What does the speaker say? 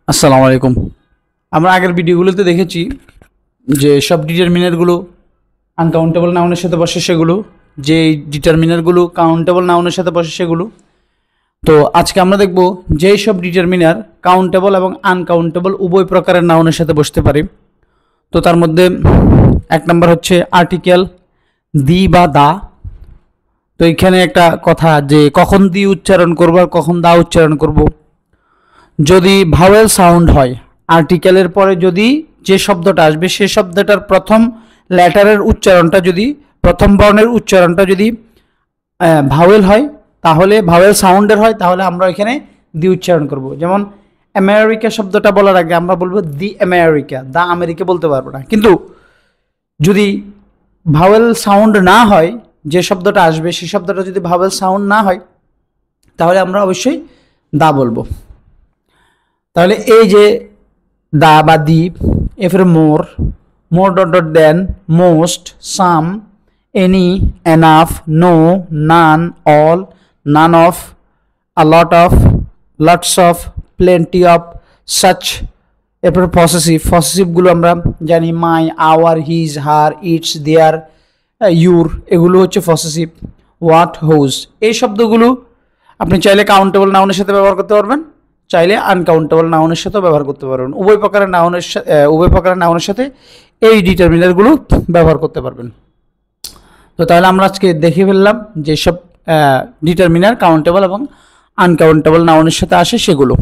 আসসালামু আলাইকুম। আমরা আগের ভিডিওগুলোতে দেখেছি যে সব ডিটারমিনারগুলো আনকাউন্টেবল নাউনের সাথে বসে সেগুলো, যে ডিটারমিনারগুলো কাউন্টেবল নাউনের সাথে বসে সেগুলো। তো আজকে আমরা দেখব যেই সব ডিটারমিনার কাউন্টেবল এবং আনকাউন্টেবল উভয় প্রকারের নাউনের সাথে বসতে পারে। তো তার মধ্যে এক নম্বর হচ্ছে আর্টিকেল দি বা দা। তো এখানে একটা কথা যে কখন দি উচ্চারণ করব আর কখন দা উচ্চারণ করব। যদি ভাওয়েল সাউন্ড হয়, আর্টিকেলের পরে যদি যে শব্দটা আসবে সে শব্দটার প্রথম লেটারের উচ্চারণটা যদি প্রথম বর্ণের উচ্চারণটা যদি ভাওয়েল হয়, তাহলে ভাওয়েল সাউন্ডের হয়, তাহলে আমরা এখানে দি উচ্চারণ করব। যেমন আমেরিকা শব্দটা বলার আগে আমরা বলবো দি আমেরিকা, দা আমেরিকা বলতে পারবো না। কিন্তু যদি ভাওয়েল সাউন্ড না হয়, যে শব্দটা আসবে সেই শব্দটা যদি ভাওয়েল সাউন্ড না হয়, তাহলে আমরা অবশ্যই দা বলবো। তাহলে এই যে দা বা দি, এরপরে more, more dot dot then, most, some, any, enough, no, none, all, none of, a lot of, lots of, plenty of, such. এরপরে পসেসিভ, পসেসিভগুলো আমরা জানি my, our, his, her, its, their, your, এগুলো হচ্ছে possessive. What, hose, এই শব্দগুলো আপনি চাইলে কাউন্টেবল নাউনের সাথে ব্যবহার করতে পারবেন, চাইলে আনকাউন্টেবল নাউনের সাথেও ব্যবহার করতে পারবেন। উভয় প্রকারের নাউনের সাথে এই ডিটারমিনারগুলো ব্যবহার করতে পারবেন। তো তাহলে আমরা আজকে দেখে ফেললাম যেসব ডিটারমিনার কাউন্টেবল এবং আনকাউন্টেবল নাউনের সাথে আসে সেগুলো।